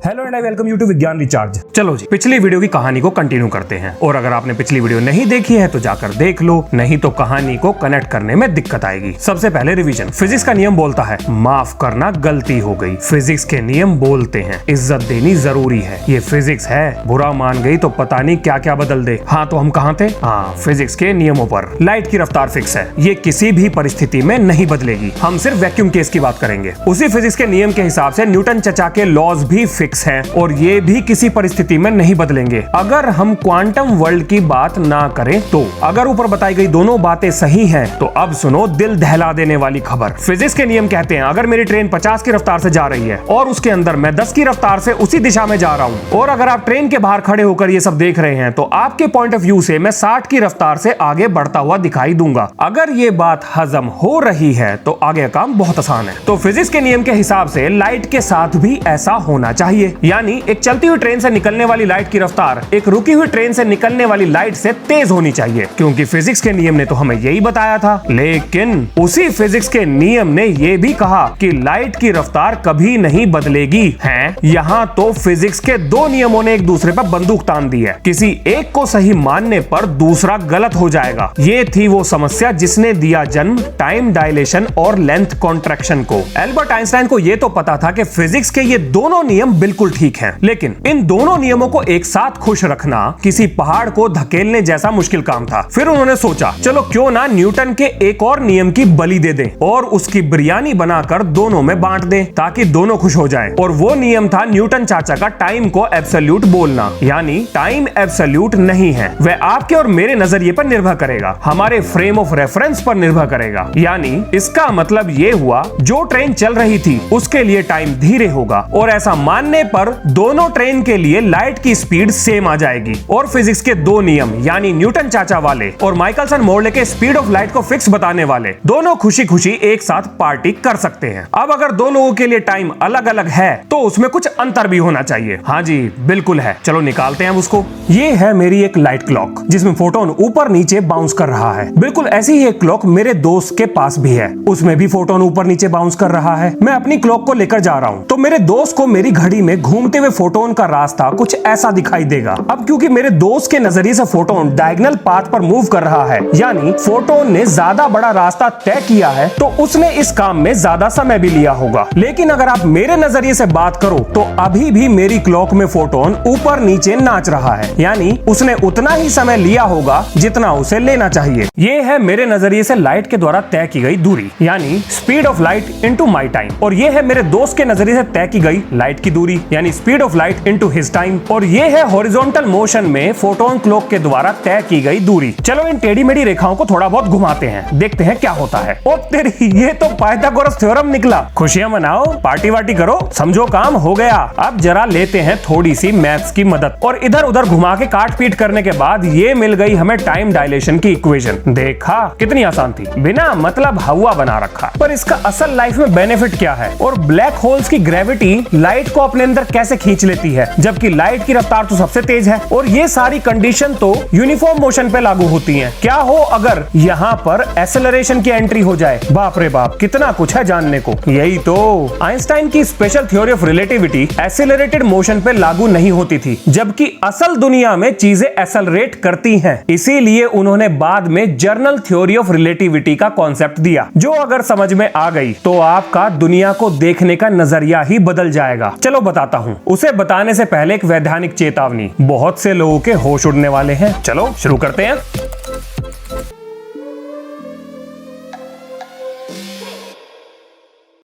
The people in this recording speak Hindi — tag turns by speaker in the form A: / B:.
A: Hello and I welcome you to Vigyan recharge. चलो जी, पिछली वीडियो की कहानी को कंटिन्यू करते हैं और अगर आपने पिछली वीडियो नहीं देखी है तो जाकर देख लो, नहीं तो कहानी को कनेक्ट करने में दिक्कत आएगी। सबसे पहले रिवीजन। फिजिक्स का नियम बोलता है माफ करना गलती हो गई। फिजिक्स के नियम बोलते हैं इज्जत देनी जरूरी है। ये फिजिक्स है, बुरा मान गई तो पता नहीं क्या क्या बदल दे। हाँ तो हम कहाँ थे? हाँ, फिजिक्स के नियमों पर। लाइट की रफ्तार फिक्स है, ये किसी भी परिस्थिति में नहीं बदलेगी। हम सिर्फ वैक्यूम केस की बात करेंगे। उसी फिजिक्स के नियम के हिसाब से न्यूटन चचा के लॉज भी फिक्स हैं और ये भी किसी परिस्थिति में नहीं बदलेंगे। अगर हम क्वांटम वर्ल्ड की बात ना करें तो अगर ऊपर बताई गई दोनों बातें सही हैं तो अब सुनो दिल दहला देने वाली खबर। फिजिक्स के नियम कहते हैं अगर मेरी ट्रेन 50 की रफ्तार से जा रही है और उसके अंदर मैं 10 की रफ्तार से उसी दिशा में जा रहा हूं और अगर आप ट्रेन के बाहर खड़े होकर ये सब देख रहे हैं तो आपके पॉइंट ऑफ व्यू से मैं 60 की रफ्तार से आगे बढ़ता हुआ दिखाई दूंगा। अगर ये बात हजम हो रही है तो आगे काम बहुत आसान है। तो फिजिक्स के नियम के हिसाब से लाइट के साथ भी ऐसा होना चाहिए, यानी एक चलती हुई ट्रेन से निकलने वाली लाइट की रफ्तार एक रुकी हुई ट्रेन से निकलने वाली लाइट से तेज होनी चाहिए, क्योंकि फिजिक्स के नियम ने तो हमें यही बताया था। लेकिन उसी फिजिक्स के नियम ने यह भी कहा कि लाइट की रफ्तार कभी नहीं बदलेगी है। यहाँ तो फिजिक्स के दो नियमों ने एक दूसरे पर बंदूक तान दी है। किसी एक को सही मानने पर दूसरा गलत हो जाएगा। ये थी वो समस्या जिसने दिया जन्म टाइम डायलेशन और लेंथ कॉन्ट्रैक्शन को। एल्बर्ट आइंस्टाइन को यह तो पता था कि फिजिक्स के ये दोनों नियम बिल्कुल ठीक हैं, लेकिन इन दोनों नियमों को एक साथ खुश रखना किसी पहाड़ को धकेलने जैसा मुश्किल काम था। फिर उन्होंने सोचा चलो क्यों ना न्यूटन के एक और नियम की बलि दे दें और उसकी बिरयानी बनाकर दोनों में बांट दें ताकि दोनों खुश हो जाएं। और वो नियम था न्यूटन चाचा का टाइम को एब्सोल्यूट बोलना, यानी टाइम एब्सोल्यूट नहीं है, वह आपके और मेरे नजरिए पर निर्भर करेगा, हमारे फ्रेम ऑफ रेफरेंस पर निर्भर करेगा। यानी इसका मतलब ये हुआ जो ट्रेन चल रही थी उसके लिए टाइम धीरे होगा और ऐसा मानने पर दोनों ट्रेन के लिए लाइट की स्पीड सेम आ जाएगी। और फिजिक्स के दो नियम यानी न्यूटन चाचा वाले और माइकलसन मोरले के स्पीड ऑफ लाइट को फिक्स बताने वाले दोनों खुशी खुशी एक साथ पार्टी कर सकते हैं। अब अगर दो लोगों के लिए टाइम अलग अलग है तो उसमें कुछ अंतर भी होना चाहिए। हाँ जी बिल्कुल है, चलो निकालते हैं उसको। ये है मेरी एक लाइट क्लॉक जिसमें फोटोन ऊपर नीचे बाउंस कर रहा है। बिल्कुल ऐसी ही एक क्लॉक मेरे दोस्त के पास भी है, उसमें भी फोटोन ऊपर नीचे बाउंस कर रहा है। मैं अपनी क्लॉक को लेकर जा रहा हूँ तो मेरे दोस्त को मेरी घड़ी में घूमते हुए फोटोन का रास्ता कुछ ऐसा दिखाई देगा। अब क्योंकि मेरे दोस्त के नजरिए से फोटोन डायगोनल पाथ पर मूव कर रहा है, यानी फोटोन ने ज्यादा बड़ा रास्ता तय किया है, तो उसने इस काम में ज्यादा समय भी लिया होगा। लेकिन अगर आप मेरे नजरिए से बात करो तो अभी भी मेरी क्लॉक में फोटोन ऊपर नीचे नाच रहा है, यानी उसने उतना ही समय लिया होगा जितना उसे लेना चाहिए। ये है मेरे नजरिए से लाइट के द्वारा तय की गई दूरी, यानी speed of light into my time. और ये है मेरे दोस्त के नजरिए से तय की गई लाइट की दूरी, यानी speed of light into his time. और ये है हॉरिजॉन्टल मोशन में फोटोन क्लॉक के द्वारा तय की गई दूरी। चलो इन टेढ़ी मेढ़ी रेखाओं को थोड़ा बहुत घुमाते हैं, देखते हैं क्या होता है। ओ तेरी, ये तो पाइथागोरस थ्योरम निकला। खुशियां मनाओ, पार्टी वार्टी करो, समझो काम हो गया। अब जरा लेते हैं थोड़ी सी मैथ्स की मदद और इधर उधर घुमा के काट पीट करने के बाद ये मिल गई हमें टाइम डायलेशन की इक्वेशन। देखा कितनी आसान थी, बिना मतलब हवा बना रखा। पर इसका असल लाइफ में बेनिफिट क्या है और ब्लैक होल्स की ग्रेविटी लाइट को अपने अंदर कैसे खींच लेती है जबकि लाइट की रफ्तार तो सबसे तेज है। और ये सारी कंडीशन तो यूनिफॉर्म मोशन पे लागू होती हैं। क्या हो अगर यहाँ पर एक्सेलरेशन की एंट्री हो जाए? बाप रे बाप, कितना कुछ है जानने को। यही तो आइंस्टाइन की special theory of relativity accelerated motion पे लागू नहीं होती थी, जबकि असल दुनिया में चीजें एक्सेलरेट करती हैं। इसीलिए उन्होंने बाद में जर्नल थ्योरी ऑफ रिलेटिविटी का कॉन्सेप्ट दिया, जो अगर समझ में आ गई तो आपका दुनिया को देखने का नजरिया ही बदल जाएगा। चलो बताता हूँ। उसे बताने से पहले एक वैधानिक चेतावनी, बहुत से लोगों के होश उड़ने वाले हैं। चलो शुरू करते हैं।